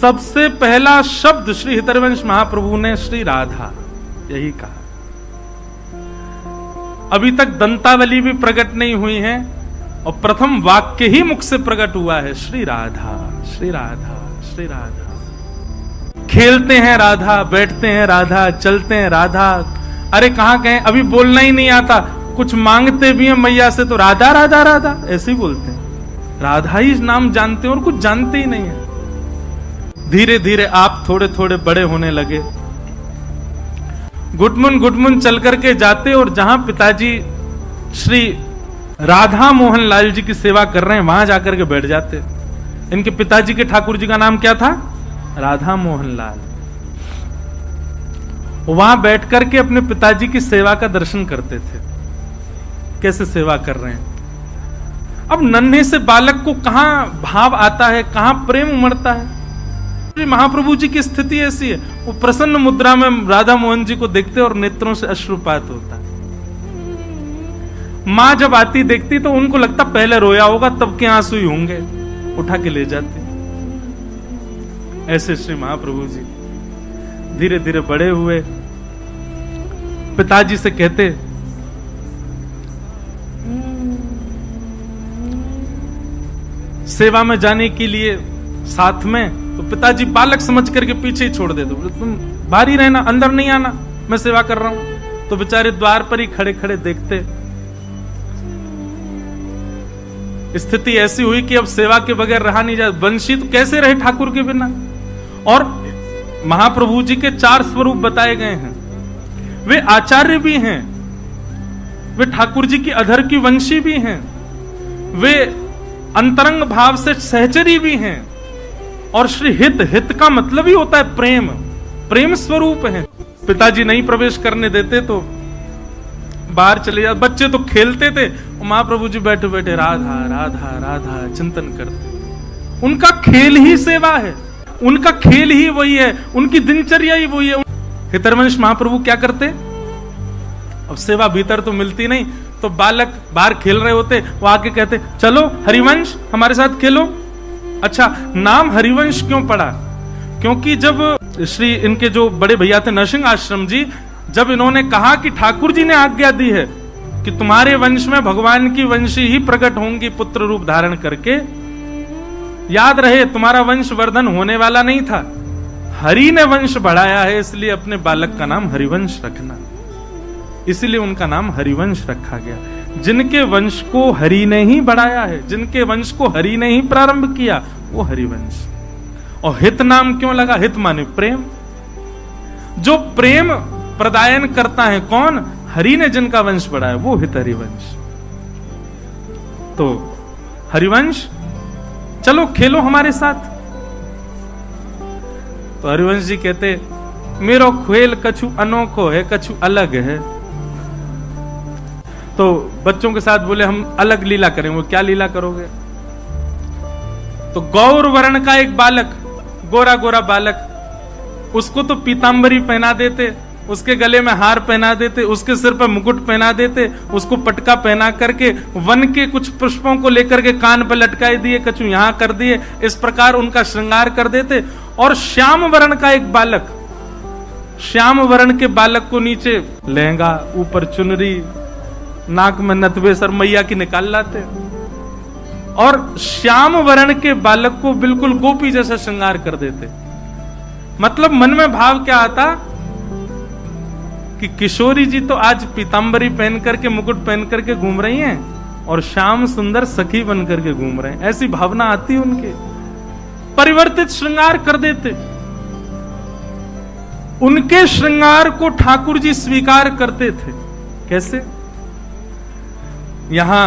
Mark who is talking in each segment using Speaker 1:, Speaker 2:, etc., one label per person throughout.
Speaker 1: सबसे पहला शब्द श्री हितरवंश महाप्रभु ने श्री राधा यही कहा। अभी तक दंतावली भी प्रकट नहीं हुई है और प्रथम वाक्य ही मुख से प्रकट हुआ है, श्री राधा श्री राधा श्री राधा। खेलते हैं राधा, बैठते हैं राधा, चलते हैं राधा। अरे कहां कहें, अभी बोलना ही नहीं आता, कुछ मांगते भी हैं मैया से तो राधा राधा राधा ऐसे ही बोलते हैं। राधा ही नाम जानते हैं और कुछ जानते ही नहीं है। धीरे धीरे आप थोड़े थोड़े बड़े होने लगे, घुटमुन चल करके जाते और जहां पिताजी श्री राधा मोहन लाल जी की सेवा कर रहे हैं वहां जाकर के बैठ जाते। इनके पिताजी के ठाकुर जी का नाम क्या था? राधा मोहन लाल। वहां बैठ करके अपने पिताजी की सेवा का दर्शन करते थे, कैसे सेवा कर रहे हैं। अब नन्हे से बालक को कहां भाव आता है, कहां प्रेम उमड़ता है। महाप्रभु जी की स्थिति ऐसी है, वो प्रसन्न मुद्रा में राधा मोहन जी को देखते और नेत्रों से अश्रुपात होता। मां जब आती देखती तो उनको लगता पहले रोया होगा तब के आंसू ही होंगे, उठा के ले जाते। ऐसे श्री महाप्रभु जी धीरे धीरे बड़े हुए। पिताजी से कहते, सेवा में जाने के लिए साथ में, तो पिताजी बालक समझ करके पीछे ही छोड़ देते, तुम बाहर ही रहना, अंदर नहीं आना, मैं सेवा कर रहा हूं। तो बेचारे द्वार पर ही खड़े खड़े देखते। स्थिति ऐसी हुई कि अब सेवा के बगैर रहा नहीं जाए। वंशी तो कैसे रहे ठाकुर के बिना। और महाप्रभु जी के 4 स्वरूप बताए गए हैं। वे आचार्य भी हैं, वे ठाकुर जी की अधर की वंशी भी हैं, वे अंतरंग भाव से सहचरी भी हैं। और श्री हित का मतलब ही होता है प्रेम, प्रेम स्वरूप है। पिताजी नहीं प्रवेश करने देते तो बाहर चले जाते। बच्चे तो खेलते थे, महाप्रभु जी बैठे बैठे राधा राधा राधा चिंतन करते। उनका खेल ही सेवा है, उनका खेल ही वही है, उनकी दिनचर्या ही वही है। हितरवंश महाप्रभु क्या करते? अब सेवा भीतर तो मिलती नहीं, तो बालक बाहर खेल रहे होते, वो आके कहते चलो हरिवंश हमारे साथ खेलो। अच्छा, नाम हरिवंश क्यों पड़ा? क्योंकि जब श्री इनके जो बड़े भैया थे नरसिंह आश्रम जी, जब इन्होंने कहा कि ठाकुर जी ने आज्ञा दी है कि तुम्हारे वंश में भगवान की वंशी ही प्रकट होंगी पुत्र रूप धारण करके, याद रहे तुम्हारा वंश वर्धन होने वाला नहीं था, हरि ने वंश बढ़ाया है, इसलिए अपने बालक का नाम हरिवंश रखना। इसलिए उनका नाम हरिवंश रखा गया। जिनके वंश को हरि ने ही बढ़ाया है, जिनके वंश को हरि ने ही प्रारंभ किया, वो हरिवंश। और हित नाम क्यों लगा? हित माने प्रेम। जो प्रेम प्रदायन करता है कौन? हरि ने जिनका वंश बढ़ाया, वो हित हरिवंश। तो हरिवंश चलो खेलो हमारे साथ। तो हरिवंश जी कहते मेरो खेल कछु अनोखो है, कछु अलग है। तो बच्चों के साथ बोले हम अलग लीला करेंगे। वो क्या लीला करोगे? तो गौर वर्ण का एक बालक, गोरा गोरा बालक, उसको तो पीतांबरी पहना देते, उसके गले में हार पहना देते, उसके सिर पर मुकुट पहना देते, उसको पटका पहना करके वन के कुछ पुष्पों को लेकर के कान पर लटकाए दिए, कछु यहां कर दिए, इस प्रकार उनका श्रृंगार कर देते। और श्याम वर्ण का एक बालक, श्याम वर्ण के बालक को नीचे लहंगा, ऊपर चुनरी, नाक में नथवे, सर मैया की निकाल लाते। और श्याम वर्ण के बालक को बिल्कुल गोपी जैसा श्रृंगार कर देते। मतलब मन में भाव क्या आता कि किशोरी जी तो आज पीतांबरी पहन करके मुकुट पहन करके घूम रही हैं और श्याम सुंदर सखी बन करके घूम रहे हैं, ऐसी भावना आती उनके। परिवर्तित श्रृंगार कर देते। उनके श्रृंगार को ठाकुर जी स्वीकार करते थे। कैसे? यहां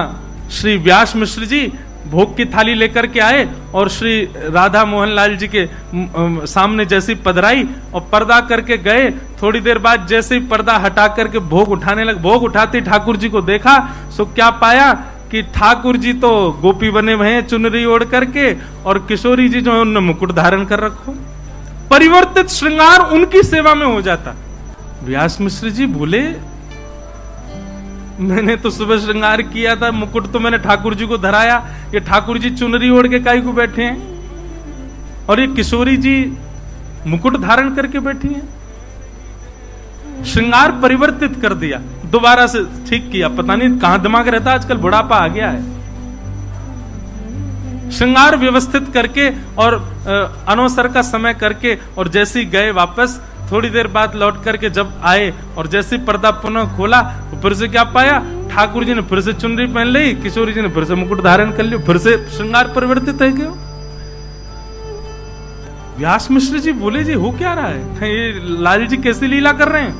Speaker 1: श्री व्यास मिश्र जी भोग की थाली लेकर के आए और श्री राधा मोहन लाल जी के सामने जैसी पधराई और पर्दा करके गए। थोड़ी देर बाद जैसे ही पर्दा हटा करके भोग उठाने लगे, भोग उठाते ठाकुर जी को देखा, सो क्या पाया कि ठाकुर जी तो गोपी बने हुए हैं चुनरी ओढ़ करके, और किशोरी जी जो है उन्होंने मुकुट धारण कर रखो। परिवर्तित श्रृंगार उनकी सेवा में हो जाता। व्यास मिश्र जी बोले मैंने तो सुबह श्रृंगार किया था, मुकुट तो मैंने ठाकुर जी को धराया, ये ठाकुर जी चुनरी ओढ़ के काहे को बैठे हैं? और ये किशोरी जी मुकुट धारण करके बैठी हैं। श्रृंगार परिवर्तित कर दिया, दोबारा से ठीक किया। पता नहीं कहां दिमाग रहता, आजकल बुढ़ापा आ गया है। श्रृंगार व्यवस्थित करके और अनवसर का समय करके, और जैसे ही गए वापस, थोड़ी देर बाद लौट करके जब आए और जैसे पर्दा पुनः खोला तो फिर से क्या पाया, ठाकुर जी ने फिर से चुनरी पहन ली, किशोरी जी ने फिर से मुकुट धारण कर लिया, फिर से श्रृंगार परिवर्तित है क्यों? व्यास मिश्र जी बोले, जी हो क्या रहा है, ये लाल जी कैसी लीला कर रहे हैं?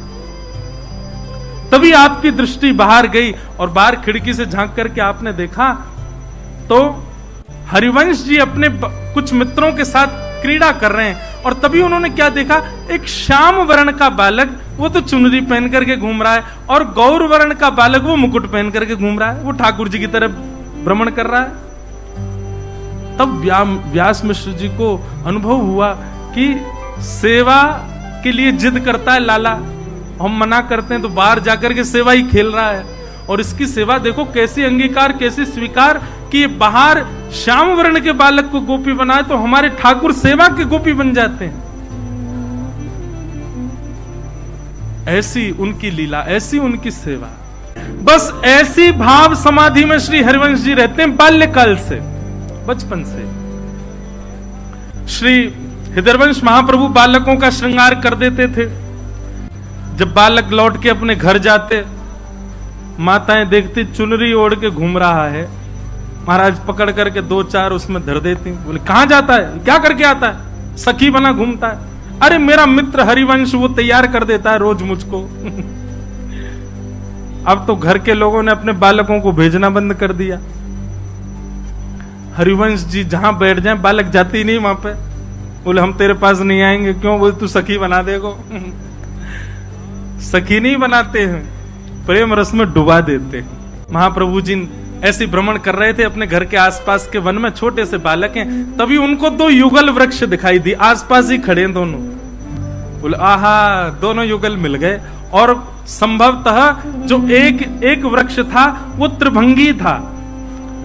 Speaker 1: तभी आपकी दृष्टि बाहर गई और बाहर खिड़की से झांक करके आपने देखा तो हरिवंश जी अपने कुछ मित्रों के साथ क्रीड़ा कर रहे हैं। और तभी उन्होंने क्या देखा, एक श्याम वर्ण का बालक, वो तो चुनरी पहन करके घूम रहा है, और गौर वर्ण का बालक वो मुकुट पहन करके घूम रहा है, वो ठाकुर जी की तरफ भ्रमण कर रहा है। तब व्यास मिश्र जी को अनुभव हुआ कि सेवा के लिए जिद करता है लाला, हम मना करते हैं तो बाहर जाकर के सेवा ही खेल रहा है। और इसकी सेवा देखो कैसी अंगीकार, कैसी स्वीकार कि बाहर श्याम वर्ण के बालक को गोपी बनाए तो हमारे ठाकुर सेवा के गोपी बन जाते हैं। ऐसी उनकी लीला, ऐसी उनकी सेवा। बस ऐसी भाव समाधि में श्री हरिवंश जी रहते हैं बाल्यकाल से, बचपन से। श्री हृदयवंश महाप्रभु बालकों का श्रृंगार कर देते थे। जब बालक लौट के अपने घर जाते, माताएं देखती चुनरी ओढ़ के घूम रहा है, महाराज पकड़ करके 2-4 उसमें धर देती। बोले कहां जाता है, क्या करके आता है? सखी बना घूमता है। अरे मेरा मित्र हरिवंश वो तैयार कर देता है रोज मुझको। अब तो घर के लोगों ने अपने बालकों को भेजना बंद कर दिया। हरिवंश जी जहां बैठ जाए बालक जाते ही नहीं वहां पे। बोले हम तेरे पास नहीं आएंगे। क्यों? बोले तू सखी बना देगो। सखी नहीं बनाते हैं, प्रेम रस में डुबा देते हैं। महाप्रभु जी ऐसे भ्रमण कर रहे थे अपने घर के आसपास के वन में, छोटे से बालक हैं। तभी उनको 2 युगल वृक्ष दिखाई दी, आसपास ही खड़े हैं दोनों। बोले आहा, दोनों युगल मिल गए। और संभवतः जो एक वृक्ष था वो त्रिभंगी था,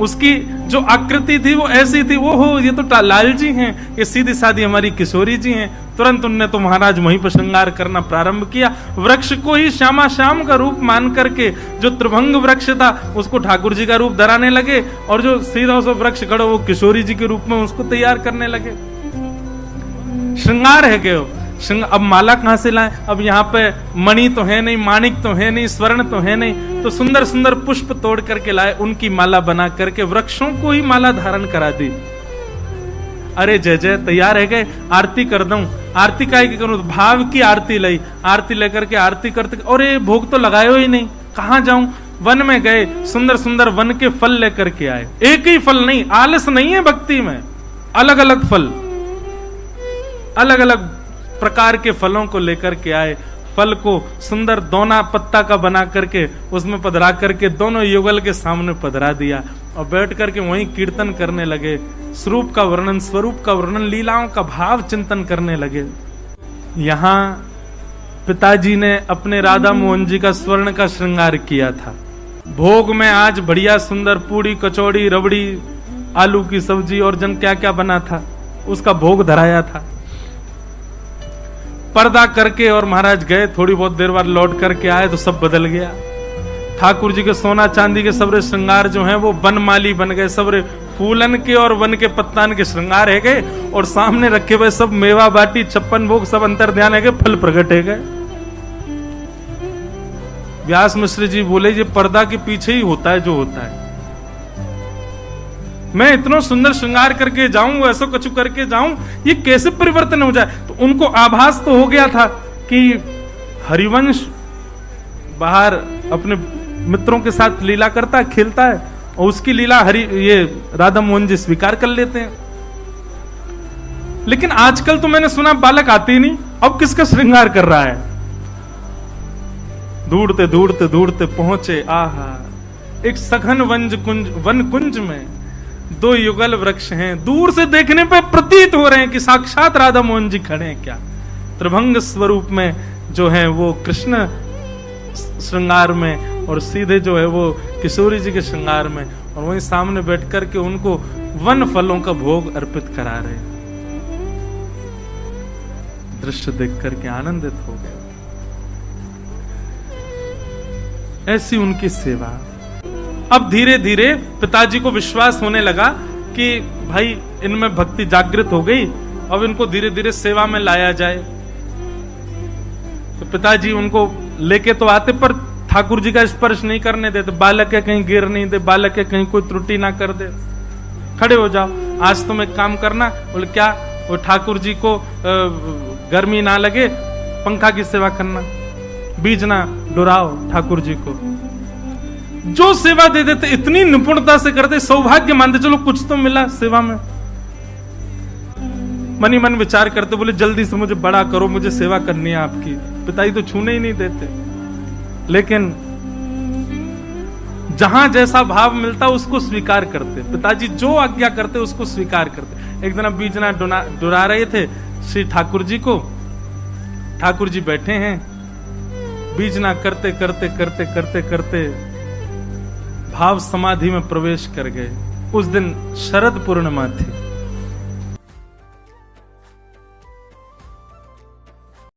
Speaker 1: उसकी जो आकृति थी वो ऐसी थी। वो हो ये तो लाल जी हैं, ये सीधी सादी हमारी किशोरी जी हैं। तुरंत उनने तो महाराज वहीं पर श्रृंगार करना प्रारंभ किया। वृक्ष को ही श्यामा श्याम का रूप मान करके जो त्रिभंग वृक्ष था उसको ठाकुर जी का रूप धराने लगे, और जो सीधा सो वृक्ष खड़ा वो किशोरी जी के रूप में उसको तैयार करने लगे। श्रृंगार है क्यों? अब माला कहां से लाएं? अब यहाँ पे मणि तो है नहीं, माणिक तो है नहीं, स्वर्ण तो है नहीं, तो सुंदर सुंदर पुष्प तोड़ करके लाए, उनकी माला बना करके वृक्षों को ही माला धारण करा दी। अरे जय जय, तैयार है गए, आरती कर दूं। आरती काहे की करूं? भाव की आरती लाई, आरती लेकर के आरती करते, और ये भोग तो लगाए ही नहीं, कहां जाऊं? वन में गए, सुंदर सुंदर वन के फल लेकर के आए। एक ही फल नहीं, आलस नहीं है भक्ति में, अलग अलग फल, अलग अलग प्रकार के फलों को लेकर के आए। फल को सुंदर दोना पत्ता का बना करके उसमें पधरा करके दोनों युगल के सामने पधरा दिया, और बैठ करके वहीं कीर्तन करने लगे। स्वरूप का वर्णन, स्वरूप का वर्णन, लीलाओं का भाव चिंतन करने लगे। यहां पिताजी ने अपने राधा मोहन जी का स्वर्ण का श्रृंगार किया था। भोग में आज बढ़िया सुंदर पूड़ी, कचौड़ी, रबड़ी, आलू की सब्जी और जन क्या क्या बना था, उसका भोग धराया था। पर्दा करके और महाराज गए, थोड़ी बहुत देर बाद लौट करके आए तो सब बदल गया। ठाकुर जी के सोना चांदी के सबरे श्रृंगार जो हैं वो बनमाली बन गए, सबरे फूलन के और वन के पत्तान के श्रृंगार है गए, और सामने रखे हुए सब मेवा बाटी, 56 भोग सब अंतर ध्यान है गए, फल प्रकट है गए। व्यास मिश्र जी बोले ये पर्दा के पीछे ही होता है जो होता है। मैं इतना सुंदर श्रृंगार करके जाऊं, ऐसा कछु करके जाऊं, ये कैसे परिवर्तन हो जाए? तो उनको आभास तो हो गया था कि हरिवंश बाहर अपने मित्रों के साथ लीला करता है, खेलता है, और उसकी लीला ये राधा मोहन जी स्वीकार कर लेते हैं। लेकिन आजकल तो मैंने सुना बालक आते ही नहीं, अब किसका श्रृंगार कर रहा है? दूरते दूरते दूरते पहुंचे, आहा, एक सघन वन कुंज में 2 युगल वृक्ष हैं। दूर से देखने पे प्रतीत हो रहे हैं कि साक्षात राधा मोहन जी खड़े हैं। क्या त्रिभंग स्वरूप में जो है वो कृष्ण श्रृंगार में, और सीधे जो है वो किशोरी जी के श्रृंगार में, और वहीं सामने बैठ करके उनको वन फलों का भोग अर्पित करा रहे हैं। दृश्य देख करके आनंदित हो गए। ऐसी उनकी सेवा। अब धीरे धीरे पिताजी को विश्वास होने लगा कि भाई इनमें भक्ति जागृत हो गई, अब इनको धीरे धीरे सेवा में लाया जाए। तो पिताजी उनको लेके तो आते, पर ठाकुर जी का स्पर्श नहीं करने देते। बालक है कहीं गिर नहीं दे, बालक है कहीं कोई त्रुटि ना कर दे, खड़े हो जाओ, आज तुम एक काम करना। बोले क्या? वो ठाकुर जी को गर्मी ना लगे, पंखा की सेवा करना, बीज ना डुराओ ठाकुर जी को। जो सेवा दे देते इतनी निपुणता से करते, सौभाग्य मानते, चलो कुछ तो मिला सेवा में। मन ही मन विचार करते, बोले जल्दी से मुझे बड़ा करो, मुझे सेवा करनी है आपकी। पिताजी तो छूने ही नहीं देते, लेकिन जहां जैसा भाव मिलता उसको स्वीकार करते। पिताजी जो आज्ञा करते उसको स्वीकार करते। एक दिन अब बीजना डुरा रहे थे श्री ठाकुर जी को। ठाकुर जी बैठे हैं, बीजना करते करते करते करते करते भाव समाधि में प्रवेश कर गए। उस दिन शरद पूर्णिमा थी।